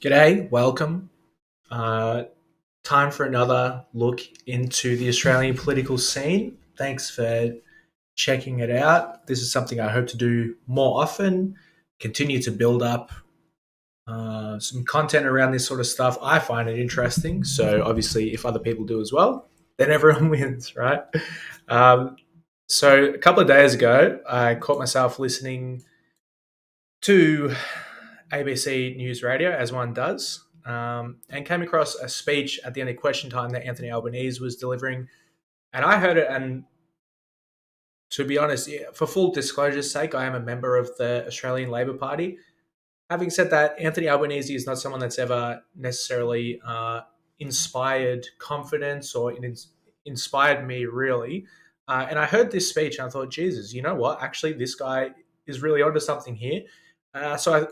G'day, welcome. Uh, Time for another look into the Australian political scene. Thanks for checking it out. This is something I hope to do more often, continue to build up some content around this sort of stuff. I find it interesting. So, obviously, if other people do as well, then everyone wins, right? Um, so, a couple of days ago, I caught myself listening to ABC News Radio, as one does, and came across a speech at the end of question time that Anthony Albanese was delivering. And I heard it, and to be honest, yeah, for full disclosure's sake, I am a member of the Australian Labor Party. Having said that, Anthony Albanese is not someone that's ever necessarily inspired confidence or inspired me, really. And I heard this speech and I thought, Jesus, you know what? Actually, this guy is really onto something here. So I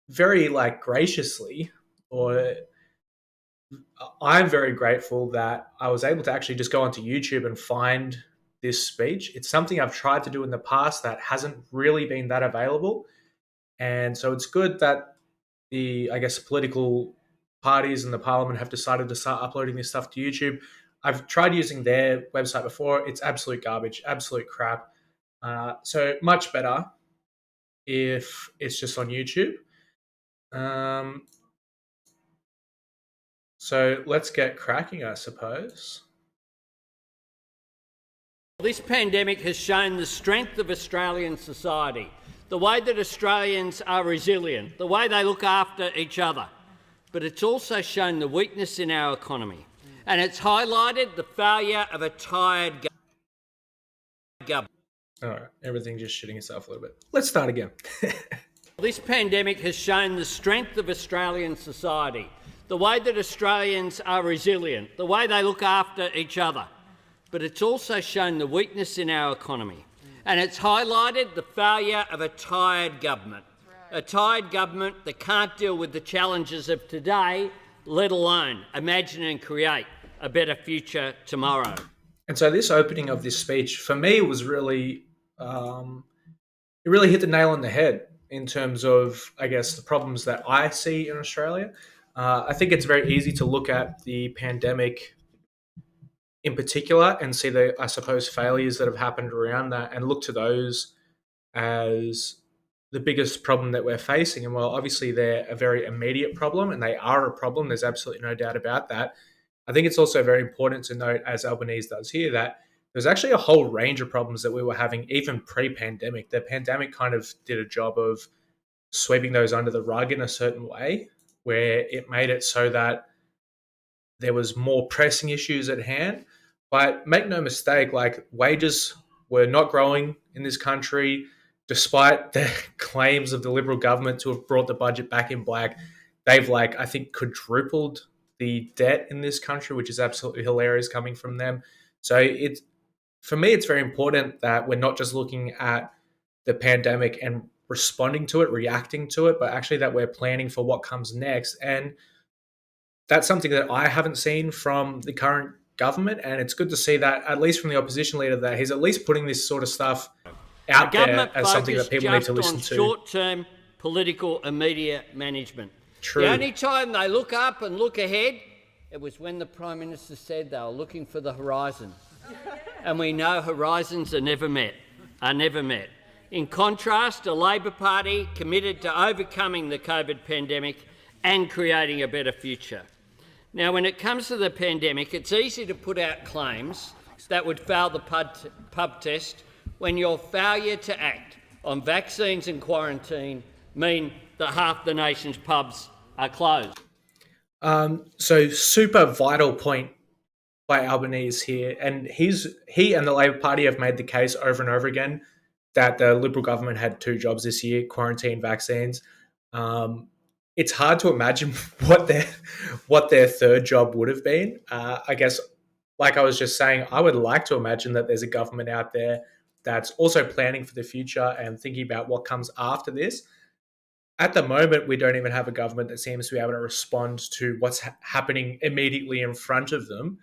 very graciously, or I'm very grateful that I was able to actually just go onto YouTube and find this speech. It's something I've tried to do in the past that hasn't really been that available. And so it's good that I guess, political parties and the parliament have decided to start uploading this stuff to YouTube. I've tried using their website before. It's absolute garbage, absolute crap. So much better if it's just on YouTube. Um, So let's get cracking, I suppose. This pandemic has shown the strength of Australian society, the way that Australians are resilient, the way they look after each other. But it's also shown the weakness in our economy, and it's highlighted the failure of a tired government. All right, everything just shitting itself a little bit. Let's start again. This pandemic has shown the strength of Australian society, the way that Australians are resilient, the way they look after each other. But it's also shown the weakness in our economy, and it's highlighted the failure of a tired government, a tired government that can't deal with the challenges of today, let alone imagine and create a better future tomorrow. And so this opening of this speech, for me, was really, it really hit the nail on the head in terms of, I guess, the problems that I see in Australia. I think it's very easy to look at the pandemic in particular and see the, I suppose, failures that have happened around that and look to those as the biggest problem that we're facing. And while obviously they're a very immediate problem and they are a problem, there's absolutely no doubt about that. I think it's also very important to note, as Albanese does here, that there's actually a whole range of problems that we were having even pre-pandemic. The pandemic kind of did a job of sweeping those under the rug in a certain way, where it made it so that there was more pressing issues at hand. But make no mistake, wages were not growing in this country, despite the claims of the Liberal government to have brought the budget back in black. They've I think quadrupled the debt in this country, which is absolutely hilarious coming from them. So for me, it's very important that we're not just looking at the pandemic and responding to it, reacting to it, but actually that we're planning for what comes next. And that's something that I haven't seen from the current government. And it's good to see that, at least from the opposition leader, that he's at least putting this sort of stuff out there as something that people need to listen to. Short-term political and media management. True. The only time they look up and look ahead, it was when the Prime Minister said they were looking for the horizon. And we know horizons are never met. In contrast, a Labor Party committed to overcoming the COVID pandemic and creating a better future. Now, when it comes to the pandemic, it's easy to put out claims that would fail the pub test when your failure to act on vaccines and quarantine mean that half the nation's pubs are closed. So super vital point by Albanese here. And he and the Labor Party have made the case over and over again that the Liberal government had two jobs this year: quarantine, vaccines. It's hard to imagine what their third job would have been. I guess, like I was just saying, I would like to imagine that there's a government out there that's also planning for the future and thinking about what comes after this. At the moment, we don't even have a government that seems to be able to respond to what's happening immediately in front of them.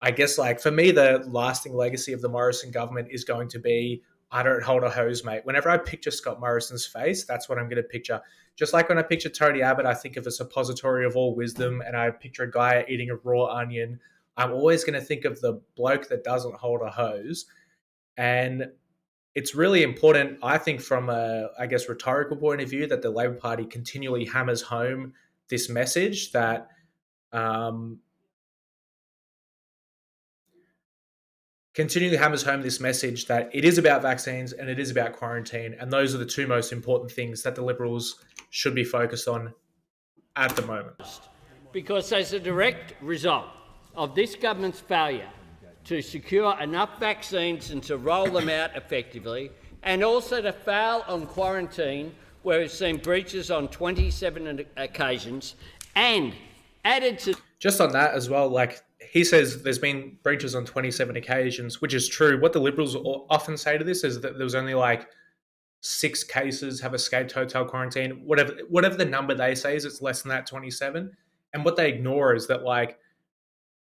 I guess, for me, the lasting legacy of the Morrison government is going to be, I don't hold a hose, mate. Whenever I picture Scott Morrison's face, that's what I'm going to picture. Just like when I picture Tony Abbott, I think of a suppository of all wisdom, and I picture a guy eating a raw onion. I'm always going to think of the bloke that doesn't hold a hose. And it's really important, I think, from a, I guess, rhetorical point of view, that the Labor Party continually hammers home this message that it is about vaccines and it is about quarantine, and those are the two most important things that the Liberals should be focused on at the moment. Because as a direct result of this government's failure to secure enough vaccines and to roll them out effectively, and also to fail on quarantine, where we've seen breaches on 27 occasions, and added to... Just on that as well, like he says there's been breaches on 27 occasions, which is true. What the Liberals often say to this is that there was only like 6 cases have escaped hotel quarantine. Whatever the number they say is, it's less than that 27. And what they ignore is that like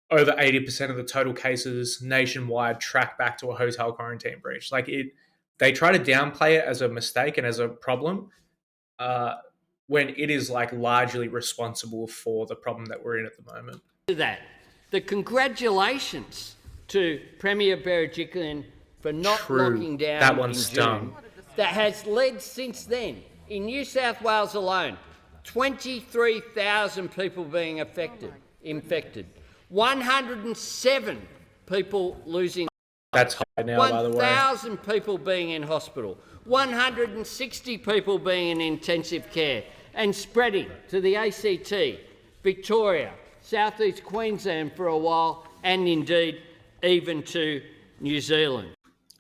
over 80% of the total cases nationwide track back to a hotel quarantine breach. Like they try to downplay it as a mistake and as a problem, when it is like largely responsible for the problem that we're in at the moment. That the congratulations to Premier Berejiklian for not locking down that one's in June, done. that has led since then, in New South Wales alone, 23,000 people being infected, 107 people losing. That's high now, by the way. 1,000 people being in hospital, 160 people being in intensive care, and spreading to the ACT, Victoria, South East Queensland for a while, and indeed even to New Zealand.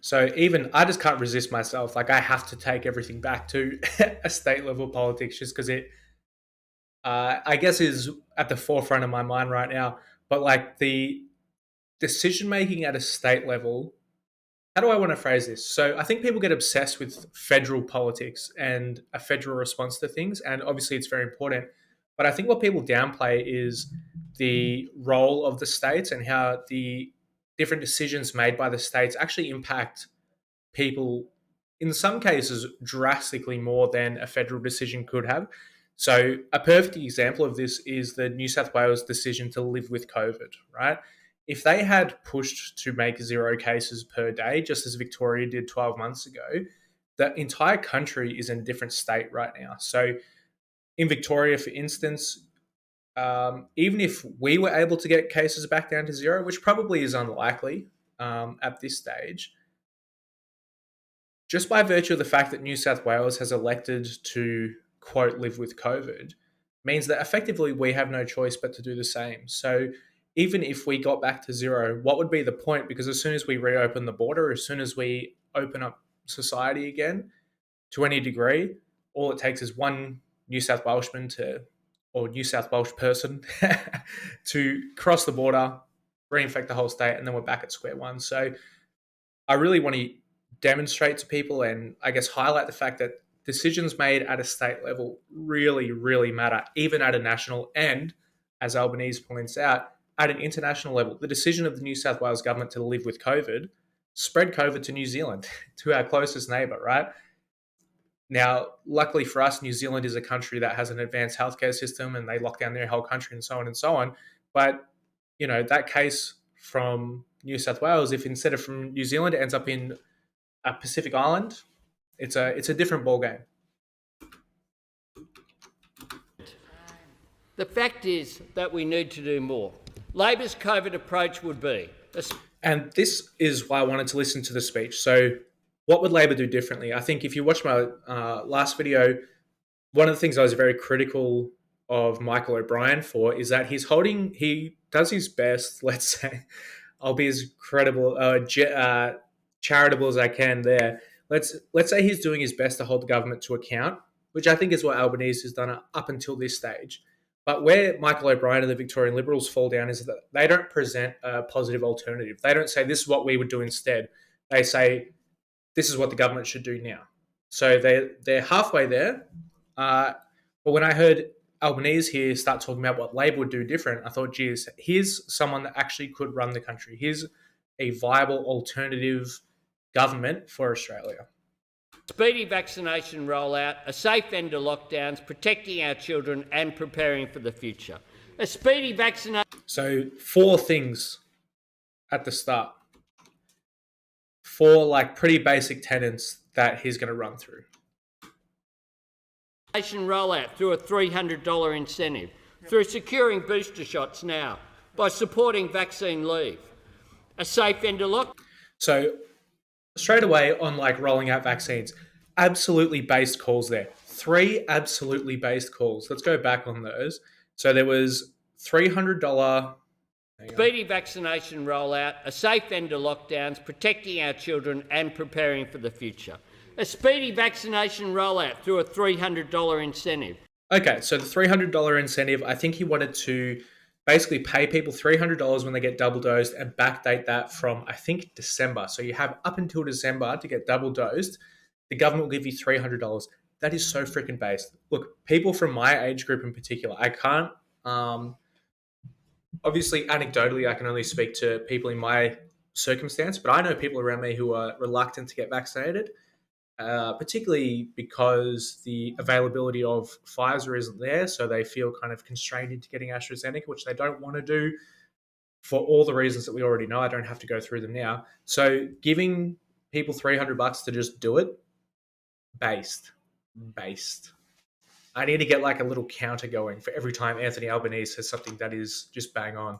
So even I just can't resist myself. Like I have to take everything back to a state level politics, just because it, I guess, is at the forefront of my mind right now. But like the decision making at a state level, how do I want to phrase this? So I think people get obsessed with federal politics and a federal response to things, and obviously it's very important. But I think what people downplay is the role of the states and how the different decisions made by the states actually impact people, in some cases, drastically more than a federal decision could have. So a perfect example of this is the New South Wales decision to live with COVID, right? If they had pushed to make 0 cases per day, just as Victoria did 12 months ago, the entire country is in a different state right now. So in Victoria, for instance, even if we were able to get cases back down to 0, which probably is unlikely at this stage, just by virtue of the fact that New South Wales has elected to, quote, live with COVID, means that effectively we have no choice but to do the same. So even if we got back to 0, what would be the point? Because as soon as we reopen the border, as soon as we open up society again to any degree, all it takes is one New South Welshman or New South Welsh person to cross the border, reinfect the whole state, and then we're back at square one. So I really want to demonstrate to people and I guess highlight the fact that decisions made at a state level really, really matter, even at a national and, as Albanese points out, at an international level. The decision of the New South Wales government to live with COVID spread COVID to New Zealand, to our closest neighbour, right? Now, luckily for us, New Zealand is a country that has an advanced healthcare system and they lock down their whole country and so on and so on. But, you know, that case from New South Wales, if instead of from New Zealand, it ends up in a Pacific island, it's a different ballgame. The fact is that we need to do more. Labor's COVID approach would be... And this is why I wanted to listen to the speech. So what would Labor do differently? I think if you watch my last video, one of the things I was very critical of Michael O'Brien for is that he does his best, let's say, I'll be as charitable as I can there. Let's say he's doing his best to hold the government to account, which I think is what Albanese has done up until this stage. But where Michael O'Brien and the Victorian Liberals fall down is that they don't present a positive alternative. They don't say, this is what we would do instead. They say, this is what the government should do now. So they're halfway there. But when I heard Albanese here start talking about what Labor would do different, I thought, geez, here's someone that actually could run the country. Here's a viable alternative government for Australia. Speedy vaccination rollout, a safe end to lockdowns, protecting our children and preparing for the future. A speedy vaccination. So 4 things at the start. 4 like pretty basic tenets that he's going to run through. Rollout through a $300 incentive, through securing booster shots now, by supporting vaccine leave. A safe end to lockdown. So straight away on like rolling out vaccines, absolutely based calls there. 3 absolutely based calls. Let's go back on those. So there was $300. Speedy vaccination rollout, a safe end to lockdowns, protecting our children and preparing for the future. A speedy vaccination rollout through a $300 incentive. Okay, so the $300 incentive, I think he wanted to basically pay people $300 when they get double dosed and backdate that from, I think, December. So you have up until December to get double dosed. The government will give you $300. That is so freaking based. Look, people from my age group in particular, I can't, obviously, anecdotally, I can only speak to people in my circumstance, but I know people around me who are reluctant to get vaccinated. Particularly because the availability of Pfizer isn't there, so they feel kind of constrained into getting AstraZeneca, which they don't want to do for all the reasons that we already know. I don't have to go through them now. So giving people $300 to just do it, based. I need to get like a little counter going for every time Anthony Albanese says something that is just bang on.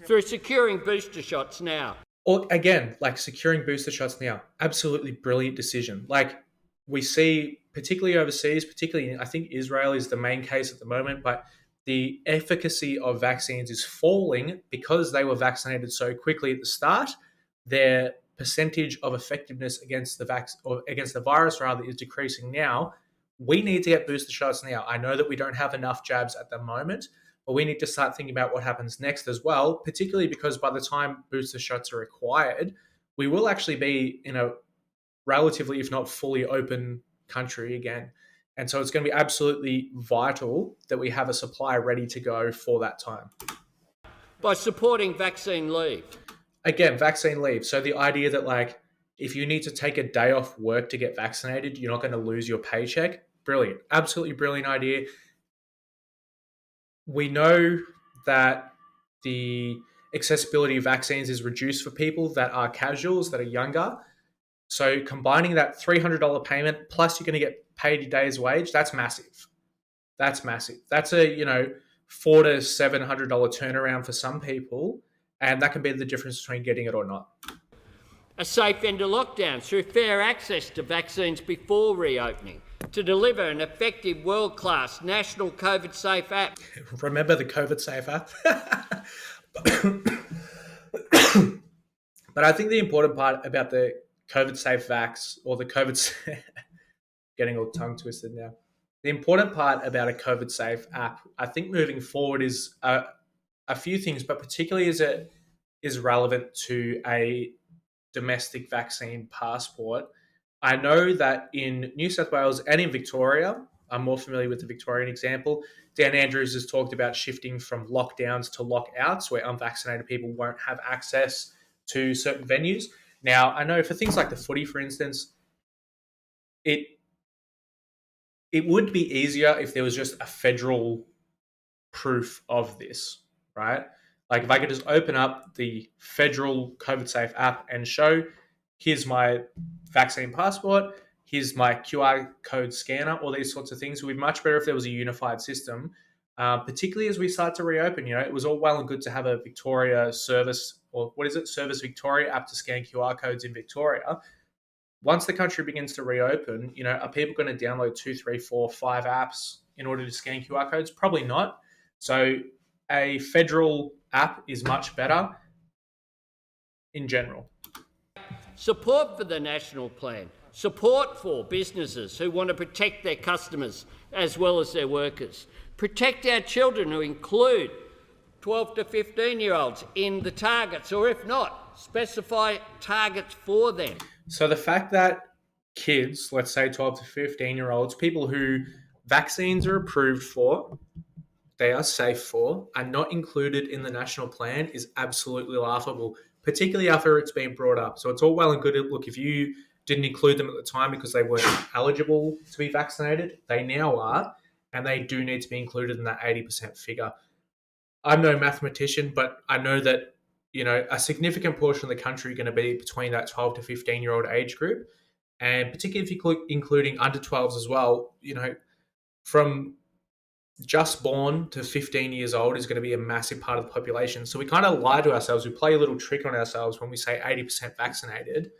Through securing booster shots now. Or again, like securing booster shots now, absolutely brilliant decision. Like we see, particularly overseas, particularly I think Israel is the main case at the moment, but the efficacy of vaccines is falling because they were vaccinated so quickly at the start. Their percentage of effectiveness against the virus rather is decreasing now. We need to get booster shots now. I know that we don't have enough jabs at the moment, but we need to start thinking about what happens next as well, particularly because by the time booster shots are required, we will actually be in a relatively, if not fully open country again. And so it's going to be absolutely vital that we have a supply ready to go for that time. By supporting vaccine leave. Again, vaccine leave. So the idea that like, if you need to take a day off work to get vaccinated, you're not going to lose your paycheck. Brilliant. Absolutely brilliant idea. We know that the accessibility of vaccines is reduced for people that are casuals, that are younger. So combining that $300 payment plus you're going to get paid a day's wage, that's massive. That's massive. That's a, $400 to $700 turnaround for some people, and that can be the difference between getting it or not. A safe end to lockdown through fair access to vaccines before reopening, to deliver an effective world-class national COVID safe app. Remember the COVID safe app? But I think the important part about the COVID safe vax, or the COVID getting all tongue twisted now. The important part about a COVID safe app, I think moving forward is a few things, but particularly as it is relevant to a domestic vaccine passport. I know that in New South Wales and in Victoria, I'm more familiar with the Victorian example, Dan Andrews has talked about shifting from lockdowns to lockouts, where unvaccinated people won't have access to certain venues. Now, I know for things like the footy, for instance, it would be easier if there was just a federal proof of this, right? Like if I could just open up the federal COVID safe app and show, here's my vaccine passport, here's my QR code scanner, all these sorts of things. It would be much better if there was a unified system, particularly as we start to reopen. It was all well and good to have a Victoria service, or what is it, Service Victoria app to scan QR codes in Victoria. Once the country begins to reopen, are people going to download 2, 3, 4, 5 apps in order to scan QR codes? Probably not. So a federal app is much better in general. Support for the national plan. Support for businesses who want to protect their customers as well as their workers. Protect our children, who include 12 to 15-year-olds in the targets, or if not, specify targets for them. So the fact that kids, let's say 12 to 15-year-olds, people who vaccines are approved for, they are safe for, are not included in the national plan is absolutely laughable, particularly after it's been brought up. So it's all well and good. Look, if you didn't include them at the time because they weren't eligible to be vaccinated, they now are, and they do need to be included in that 80% figure. I'm no mathematician, but I know that a significant portion of the country are going to be between that 12 to 15-year-old age group, and particularly if you're including under 12s as well. From just born to 15 years old is going to be a massive part of the population. So we kind of lie to ourselves. We play a little trick on ourselves when we say 80% vaccinated,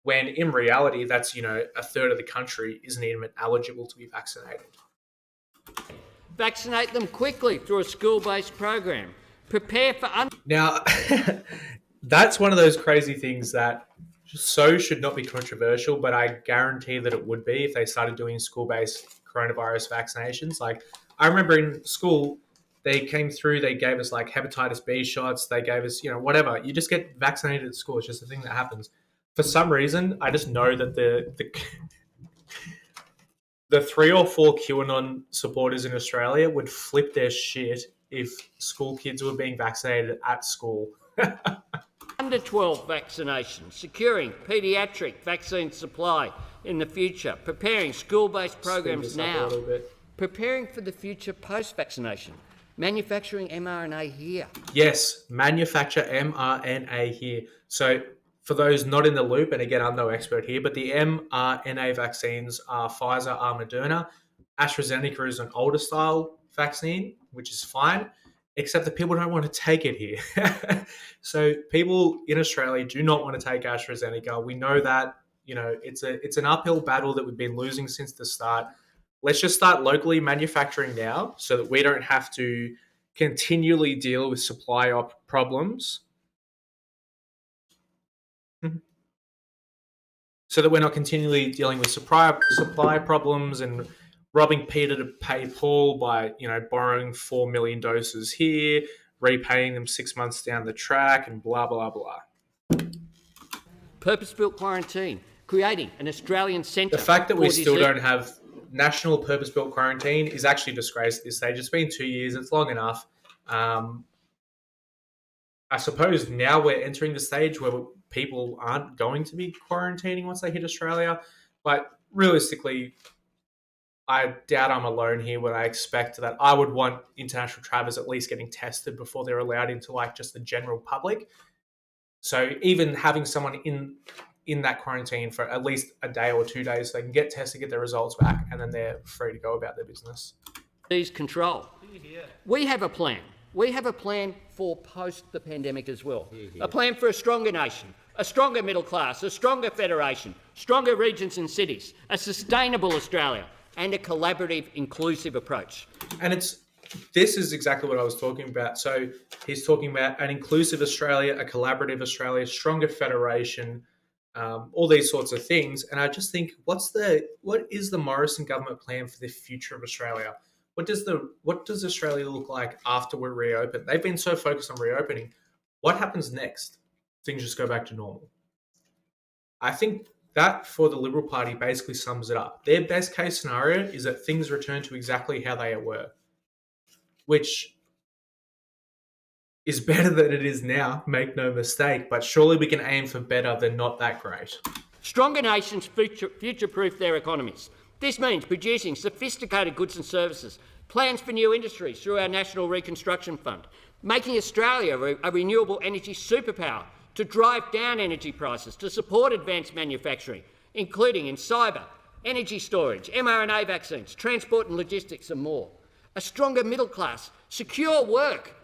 when in reality, that's, a third of the country isn't even eligible to be vaccinated. Vaccinate them quickly through a school-based program. Prepare for... Now, that's one of those crazy things that should not be controversial, but I guarantee that it would be if they started doing school-based coronavirus vaccinations. Like, I remember in school, they came through, they gave us like hepatitis B shots, they gave us, whatever. You just get vaccinated at school. It's just a thing that happens. For some reason, I just know that the 3 or 4 QAnon supporters in Australia would flip their shit if school kids were being vaccinated at school. Under 12 vaccination, securing paediatric vaccine supply in the future, preparing school-based programs now, preparing for the future post-vaccination, manufacturing mRNA here. Yes, manufacture mRNA here. So for those not in the loop, and again, I'm no expert here, but the mRNA vaccines are Pfizer, are Moderna. AstraZeneca is an older style vaccine, which is fine, except that people don't want to take it here. So people in Australia do not want to take AstraZeneca. We know that, it's an uphill battle that we've been losing since the start. Let's just start locally manufacturing now so that we don't have to continually deal with supply problems. So that we're not continually dealing with supply problems and robbing Peter to pay Paul by, borrowing 4 million doses here, repaying them 6 months down the track, and blah, blah, blah. Purpose-built quarantine, creating an Australian centre. The fact that we still don't have national purpose-built quarantine is actually a disgrace at this stage. It's been 2 years. It's long enough. I suppose now we're entering the stage where people aren't going to be quarantining once they hit Australia. But realistically, I doubt I'm alone here when I expect that I would want international travellers at least getting tested before they're allowed into just the general public. So even having someone in that quarantine for at least a day or 2 days, so they can get tested, get their results back, and then they're free to go about their business. Disease control. We have a plan. We have a plan for post the pandemic as well. A plan for a stronger nation, a stronger middle class, a stronger federation, stronger regions and cities, a sustainable Australia, and a collaborative, inclusive approach. And this is exactly what I was talking about. So he's talking about an inclusive Australia, a collaborative Australia, stronger federation, all these sorts of things. And I just think, what is the Morrison government plan for the future of Australia? What does Australia look like after we're reopened? They've been so focused on reopening. What happens next? Things just go back to normal. I think that for the Liberal Party basically sums it up. Their best case scenario is that things return to exactly how they were, which is better than it is now, make no mistake, but surely we can aim for better than not that great. Stronger nations future-proof their economies. This means producing sophisticated goods and services, plans for new industries through our National Reconstruction Fund, making Australia a renewable energy superpower to drive down energy prices, to support advanced manufacturing, including in cyber, energy storage, mRNA vaccines, transport and logistics and more. A stronger middle class, secure work.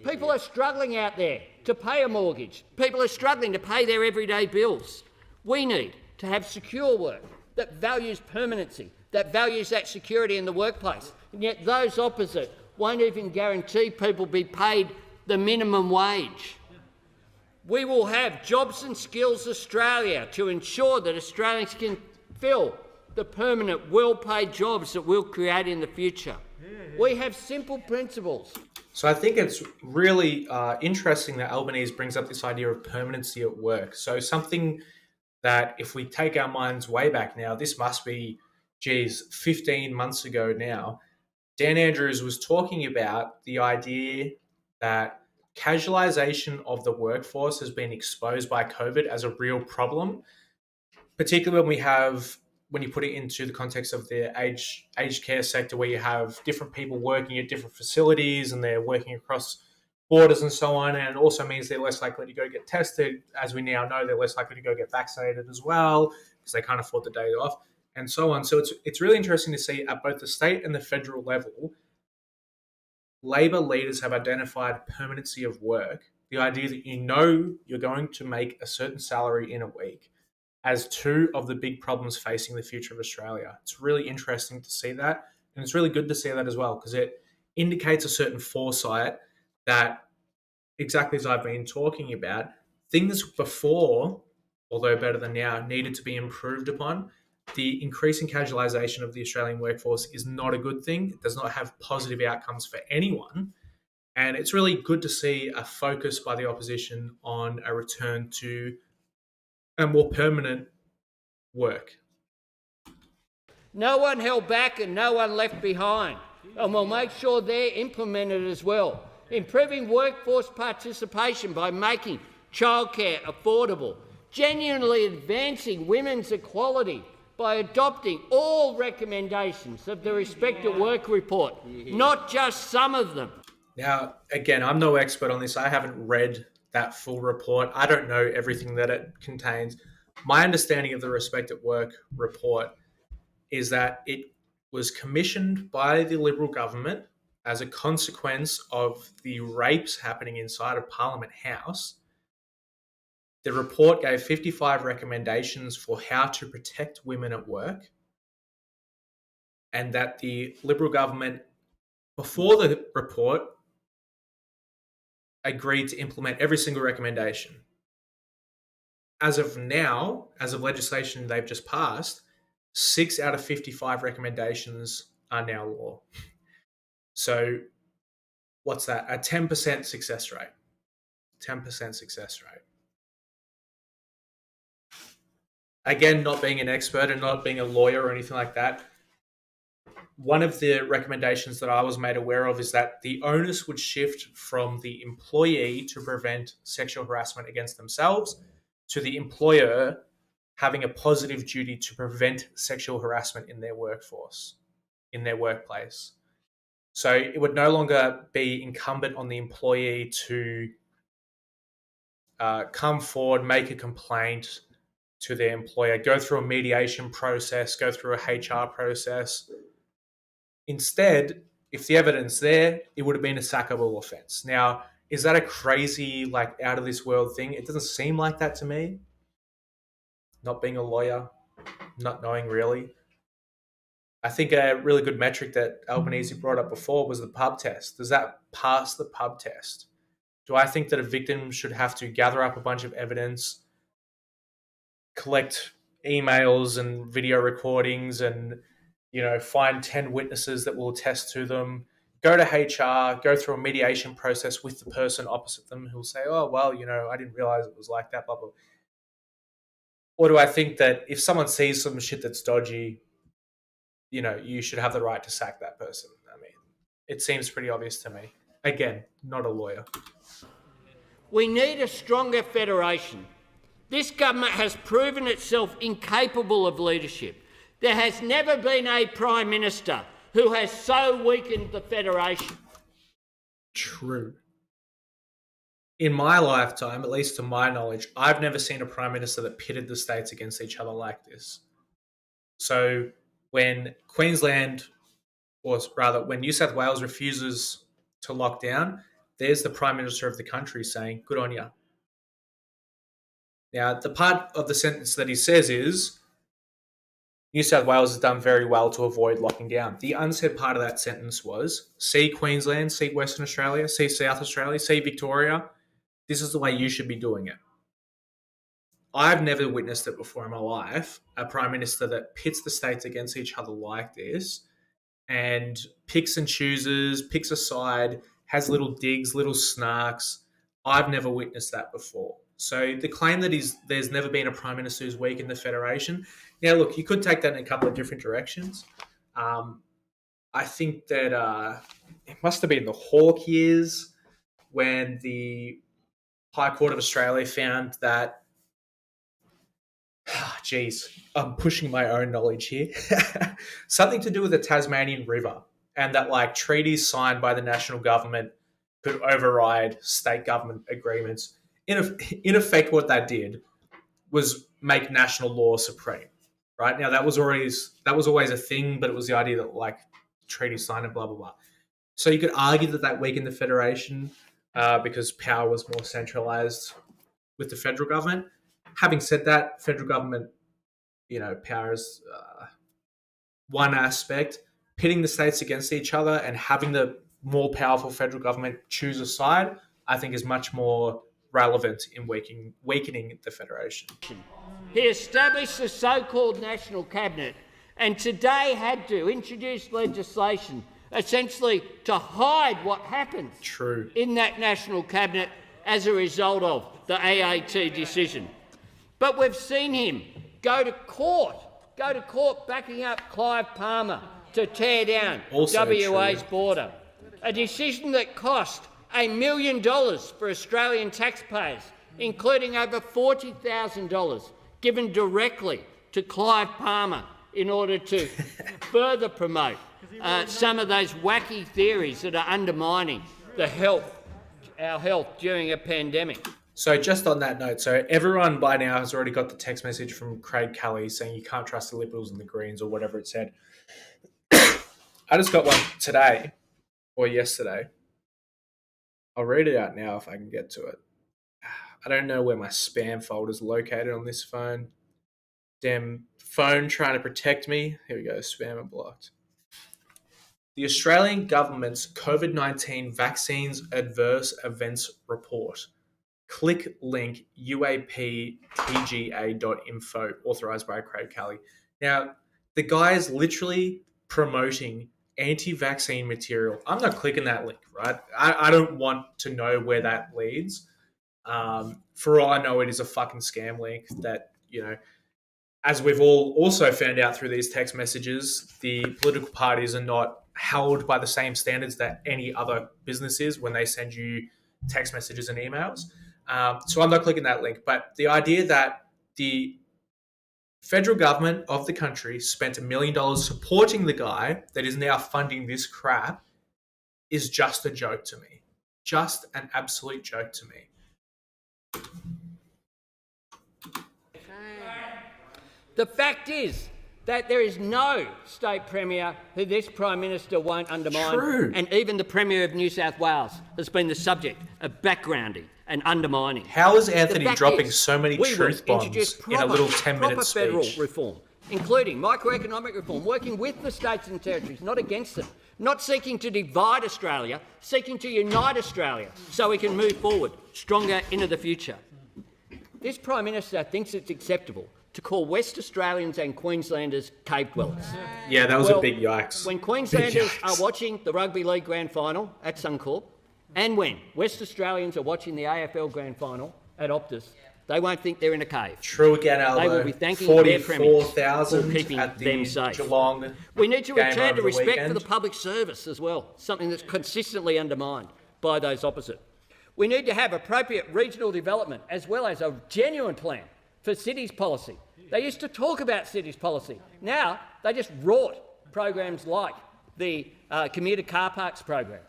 People are struggling out there to pay a mortgage. People are struggling to pay their everyday bills. We need to have secure work that values permanency, that values that security in the workplace. And yet those opposite won't even guarantee people be paid the minimum wage. We will have Jobs and Skills Australia to ensure that Australians can fill the permanent, well-paid jobs that we'll create in the future. We have simple principles. So I think it's really interesting that Albanese brings up this idea of permanency at work. So something that if we take our minds way back now, this must be, 15 months ago now, Dan Andrews was talking about the idea that casualisation of the workforce has been exposed by COVID as a real problem, particularly when you put it into the context of the aged care sector, where you have different people working at different facilities and they're working across borders and so on, and it also means they're less likely to go get tested. As we now know, they're less likely to go get vaccinated as well because they can't afford the day off and so on. So it's really interesting to see at both the state and the federal level, Labor leaders have identified permanency of work, the idea that you're going to make a certain salary in a week, as two of the big problems facing the future of Australia. It's really interesting to see that. And it's really good to see that as well, because it indicates a certain foresight that, exactly as I've been talking about, things before, although better than now, needed to be improved upon. The increasing casualisation of the Australian workforce is not a good thing. It does not have positive outcomes for anyone. And it's really good to see a focus by the opposition on a return to a more permanent work. No one held back and no one left behind. And we'll make sure they're implemented as well. Improving workforce participation by making childcare affordable. Genuinely advancing women's equality by adopting all recommendations of the Respect at Work report, not just some of them. Now, again, I'm no expert on this. I haven't read that full report. I don't know everything that it contains. My understanding of the Respect at Work report is that it was commissioned by the Liberal government as a consequence of the rapes happening inside of Parliament House. The report gave 55 recommendations for how to protect women at work, and that the Liberal government, before the report, agreed to implement every single recommendation. As of now, as of legislation they've just passed, 6 out of 55 recommendations are now law. So what's that? A 10% success rate. 10% success rate. Again, not being an expert and not being a lawyer or anything like that, one of the recommendations that I was made aware of is that the onus would shift from the employee to prevent sexual harassment against themselves to the employer having a positive duty to prevent sexual harassment in their workforce, in their workplace. So it would no longer be incumbent on the employee to come forward, make a complaint to their employer, go through a mediation process, go through a HR process. Instead, if the evidence there, it would have been a sackable offence. Now, is that a crazy, like, out of this world thing? It doesn't seem like that to me. Not being a lawyer, not knowing really. I think a really good metric that Albanese brought up before was the pub test. Does that pass the pub test? Do I think that a victim should have to gather up a bunch of evidence, collect emails and video recordings, and find 10 witnesses that will attest to them, go to HR, go through a mediation process with the person opposite them who'll say, oh, well, I didn't realize it was like that, blah, blah. Or do I think that if someone sees some shit that's dodgy, you should have the right to sack that person? I mean, it seems pretty obvious to me. Again, not a lawyer. We need a stronger federation. This government has proven itself incapable of leadership. There has never been a Prime Minister who has so weakened the Federation. True. In my lifetime, at least to my knowledge, I've never seen a Prime Minister that pitted the states against each other like this. So when Queensland, or rather when New South Wales refuses to lock down, there's the Prime Minister of the country saying, good on you. Now, the part of the sentence that he says is, New South Wales has done very well to avoid locking down. The unsaid part of that sentence was, see Queensland, see Western Australia, see South Australia, see Victoria. This is the way you should be doing it. I've never witnessed it before in my life, a Prime Minister that pits the states against each other like this and picks and chooses, picks a side, has little digs, little snarks. I've never witnessed that before. So the claim that there's never been a Prime Minister who's weakened the Federation, now look, you could take that in a couple of different directions. I think that it must have been the Hawke years when the High Court of Australia found that, geez, I'm pushing my own knowledge here, something to do with the Tasmanian River, and that like treaties signed by the national government could override state government agreements. In effect, what that did was make national law supreme. Right now, that was always a thing, but it was the idea that like treaties signed and blah blah blah. So you could argue that that weakened the federation because power was more centralized with the federal government. Having said that, federal government, power is one aspect. Pitting the states against each other and having the more powerful federal government choose a side, I think, is much more relevant in weakening the federation. He established the so-called National Cabinet and today had to introduce legislation essentially to hide what happened in that National Cabinet as a result of the AAT decision. But we've seen him go to court backing up Clive Palmer to tear down WA's border, a decision that cost $1 million for Australian taxpayers, including over $40,000 given directly to Clive Palmer in order to further promote some of those wacky theories that are undermining our health during a pandemic. So just on that note, so everyone by now has already got the text message from Craig Kelly saying you can't trust the Liberals and the Greens or whatever it said. I just got one today or yesterday. I'll read it out now if I can get to it. I don't know where my spam folder is located on this phone. Damn phone trying to protect me. Here we go, spam and blocked. The Australian government's COVID-19 vaccines adverse events report. Click link uaptga.info, authorised by Craig Kelly. Now, the guy is literally promoting anti-vaccine material. I'm not clicking that link, right? I don't want to know where that leads. For all I know, it is a fucking scam link that, as we've all also found out through these text messages, the political parties are not held by the same standards that any other business is when they send you text messages and emails. So I'm not clicking that link. But the idea that the federal government of the country spent $1 million supporting the guy that is now funding this crap is just a joke to me. Just an absolute joke to me. The fact is that there is no state premier who this Prime Minister won't undermine. True. And even the Premier of New South Wales has been the subject of backgrounding and undermining. How is Anthony dropping so many truth bombs in a little 10-minute speech? Federal reform, including microeconomic reform, working with the states and territories, not against them, not seeking to divide Australia, seeking to unite Australia so we can move forward stronger into the future. This Prime Minister thinks it's acceptable to call West Australians and Queenslanders cave dwellers. Yeah, that was a big yikes. When Queenslanders are watching the Rugby League Grand Final at Suncorp, and when West Australians are watching the AFL Grand Final at Optus, they won't think they're in a cave. True again, Albo. They will be thanking their premiers for keeping at the them safe. Geelong we need to return to respect weekend. for the public service as well, something that's consistently undermined by those opposite. We need to have appropriate regional development as well as a genuine plan for cities policy. They used to talk about cities policy. Now they just rort programs like the commuter car parks program.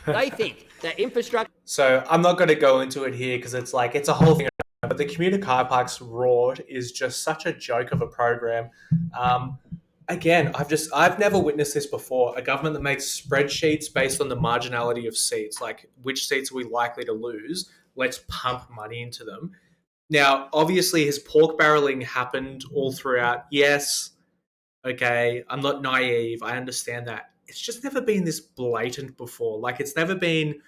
They think that infrastructure... So I'm not going to go into it here because it's a whole thing. But the commuter car parks rort is just such a joke of a program. Again, I've never witnessed this before. A government that makes spreadsheets based on the marginality of seats, like which seats are we likely to lose. Let's pump money into them. Now, obviously, his pork barreling happened all throughout. Yes, okay, I'm not naive. I understand that. It's just never been this blatant before. Like, it's never been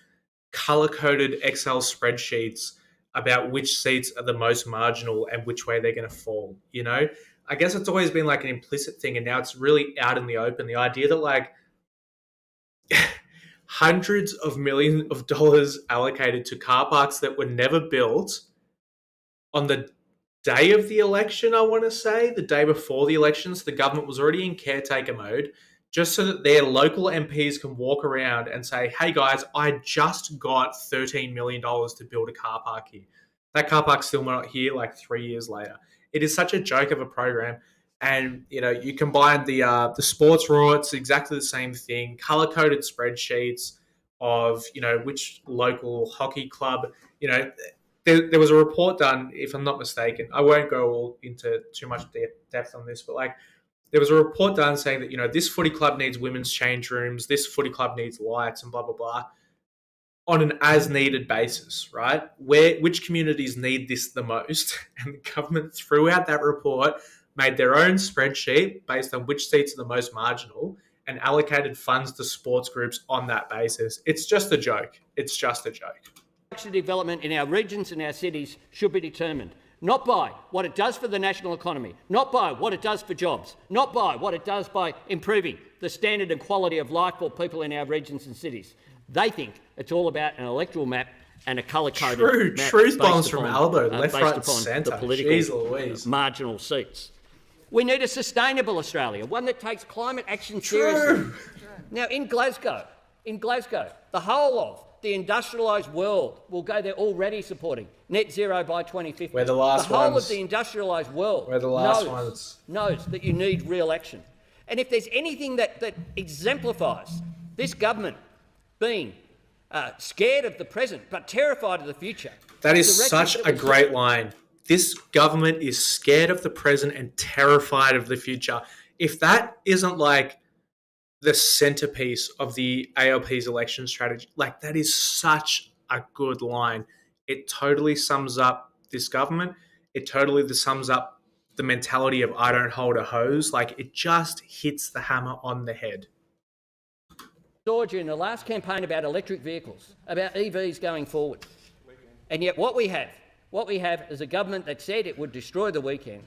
color-coded Excel spreadsheets about which seats are the most marginal and which way they're going to fall, I guess it's always been like an implicit thing, and now it's really out in the open. The idea that, like, hundreds of millions of dollars allocated to car parks that were never built on the day of the election, I want to say, the day before the elections, the government was already in caretaker mode, just so that their local MPs can walk around and say, hey guys, I just got $13 million to build a car park here. That car park's still not here like 3 years later. It is such a joke of a program. And you combine the sports raw, it's exactly the same thing. Color coded spreadsheets of which local hockey club. There was a report done, if I'm not mistaken. I won't go all into too much depth on this, but there was a report done saying that this footy club needs women's change rooms, this footy club needs lights, and blah blah blah, on an as needed basis, right? Which communities need this the most, and the government threw out that report, made their own spreadsheet based on which seats are the most marginal, and allocated funds to sports groups on that basis. It's just a joke. It's just a joke. Development in our regions and our cities should be determined not by what it does for the national economy, not by what it does for jobs, not by what it does by improving the standard and quality of life for people in our regions and cities. They think it's all about an electoral map and a colour-coded map. Truth bombs from Albo, left, right and centre. Jeez Louise. Marginal seats. We need a sustainable Australia, one that takes climate action seriously. Now, in Glasgow, the whole of the industrialised world will go there already supporting net zero by 2050. We're the last ones. The whole ones. Of the industrialised world We're the last ones. knows that you need real action. And if there's anything that exemplifies this government being scared of the present but terrified of the future. That is such a great line. This government is scared of the present and terrified of the future. If that isn't like the centerpiece of the ALP's election strategy, that is such a good line. It totally sums up this government. It totally sums up the mentality of I don't hold a hose. It just hits the hammer on the head. Georgia, in the last campaign about electric vehicles, about EVs going forward. And yet what we have is a government that said it would destroy the weekend,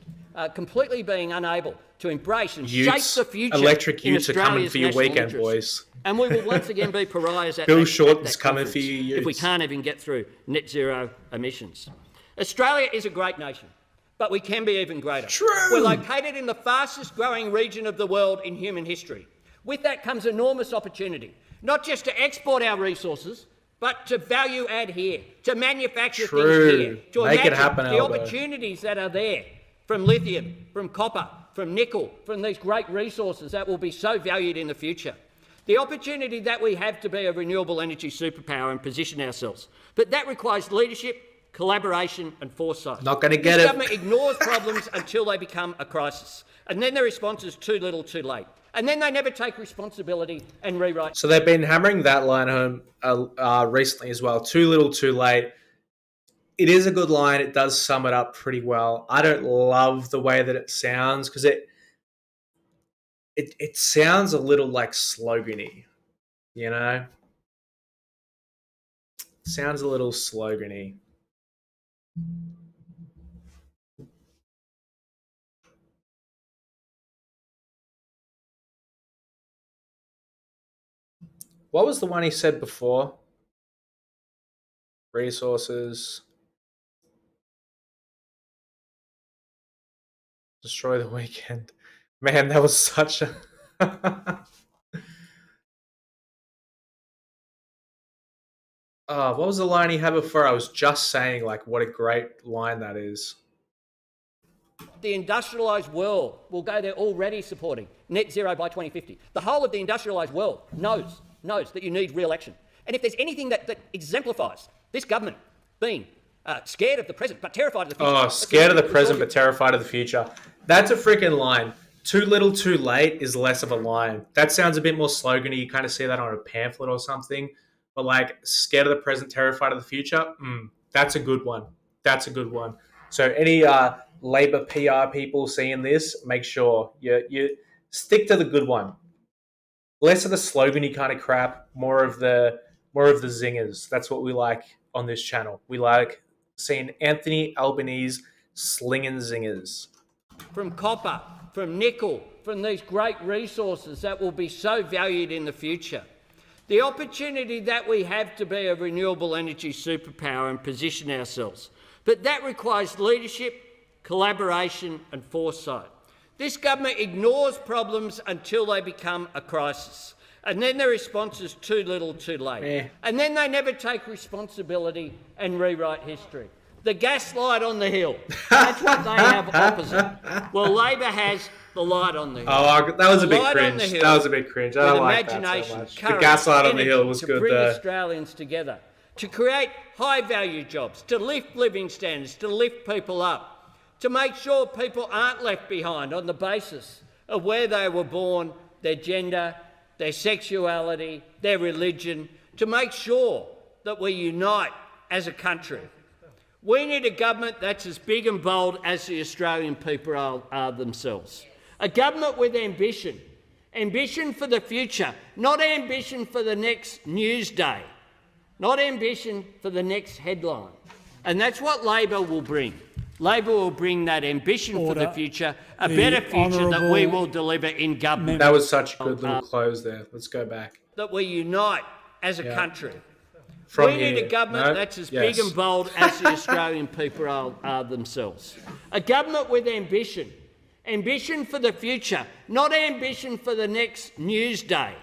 completely being unable to embrace and shape the future. Electric in utes are coming for your weekend, boys. And we will once again be pariahs at Bill that Shorten's coming for you utes. if we can't even get through net zero emissions. Australia is a great nation, but we can be even greater. True. We're located in the fastest growing region of the world in human history. With that comes enormous opportunity, not just to export our resources, but to value add here, to manufacture things here, to Make imagine it happen, the Albo. opportunities that are there from lithium, from copper, from nickel, from these great resources that will be so valued in the future. The opportunity that we have to be a renewable energy superpower and position ourselves. But that requires leadership, collaboration and foresight. Not going to get this it. Government ignores problems until they become a crisis. And then their response is too little, too late. And then they never take responsibility and rewrite. So they've been hammering that line home recently as well. Too little, too late. It is a good line. It does sum it up pretty well. I don't love the way that it sounds because it sounds a little like slogan-y, It sounds a little slogan-y. What was the one he said before? Resources. Destroy the weekend. Man, that was such a... What was the line he had before? I was just saying, what a great line that is. The industrialised world will go there already supporting net zero by 2050. The whole of the industrialised world knows that you need real action. And if there's anything that exemplifies this government being scared of the present but terrified of the future... scared of the present but terrified of the future. That's a freaking line. Too little, too late is less of a line. That sounds a bit more slogan-y. You kind of see that on a pamphlet or something. But scared of the present, terrified of the future, that's a good one. That's a good one. So any Labor PR people seeing this, make sure you stick to the good one. Less of the slogan-y kind of crap, more of the zingers. That's what we like on this channel. We like seeing Anthony Albanese slinging zingers. From copper, from nickel, from these great resources that will be so valued in the future. The opportunity that we have to be a renewable energy superpower and position ourselves. But that requires leadership, collaboration and foresight. This government ignores problems until they become a crisis. And then the response is too little, too late. And then they never take responsibility and rewrite history. The gaslight on the hill. That's what they have opposite. Well, Labor has the light on the hill. Oh, that was a bit cringe. That was a bit cringe. I don't like that so much. The gaslight on the hill was good. To bring Australians together, to create high-value jobs, to lift living standards, to lift people up, to make sure people aren't left behind on the basis of where they were born, their gender, their sexuality, their religion, to make sure that we unite as a country. We need a government that's as big and bold as the Australian people are themselves. A government with ambition. Ambition for the future, not ambition for the next news day, not ambition for the next headline. And that's what Labor will bring. Labor will bring that ambition for the future, a better future that we will deliver in government. That was such a good little close there. Let's go back. That we unite as a country. We need a government that's as big and bold as the Australian people are themselves. A government with ambition. Ambition for the future, not ambition for the next news day,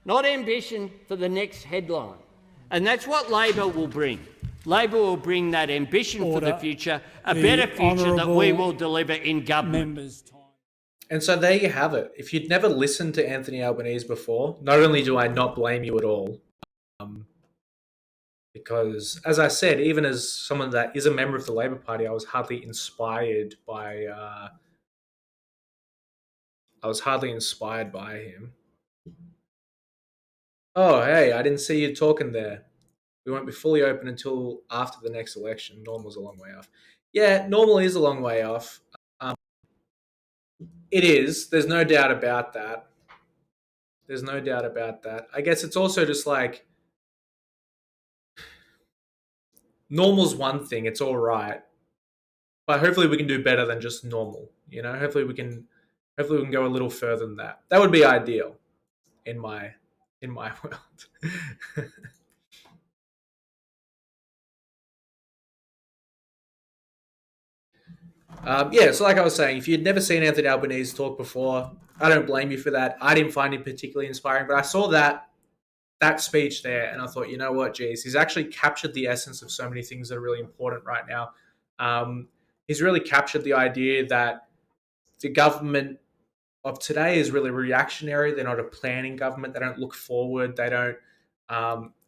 not ambition for the next headline. And that's what Labor will bring. Labor will bring that ambition for the future, a better future that we will deliver in government. And so there you have it. If you'd never listened to Anthony Albanese before, not only do I not blame you at all, because, as I said, even as someone that is a member of the Labor Party, I was hardly inspired by him. Oh, hey, I didn't see you talking there. We won't be fully open until after the next election. Normal's a long way off. Yeah, normal is a long way off. It is. There's no doubt about that. I guess it's also just like, normal's one thing. It's all right. But hopefully we can do better than just normal. You know, hopefully we can go a little further than that. That would be ideal in my world. So like I was saying, if you'd never seen Anthony Albanese talk before, I don't blame you for that. I didn't find him particularly inspiring, but I saw that speech there and I thought, you know what, geez, he's actually captured the essence of so many things that are really important right now. He's really captured the idea that the government of today is really reactionary. They're not a planning government. They don't look forward. They don't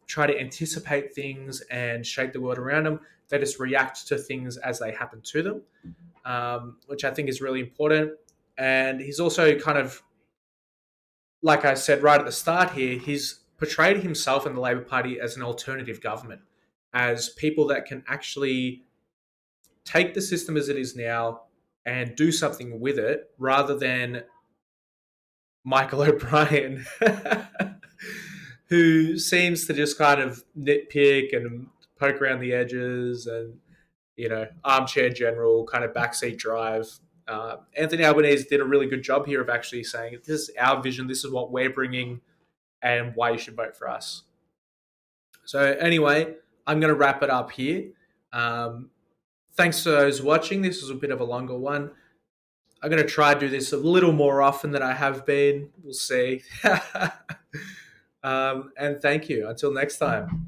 try to anticipate things and shape the world around them. They just react to things as they happen to them, which I think is really important. And he's also kind of, like I said right at the start here, he's portrayed himself and the Labor Party as an alternative government, as people that can actually take the system as it is now and do something with it, rather than Michael O'Brien, who seems to just kind of nitpick and poke around the edges and, you know, armchair general, kind of backseat drive. Anthony Albanese did a really good job here of actually saying, this is our vision, this is what we're bringing, and why you should vote for us. So anyway, I'm going to wrap it up here. Thanks to those watching. This was a bit of a longer one. I'm going to try to do this a little more often than I have been. We'll see. And thank you. Until next time.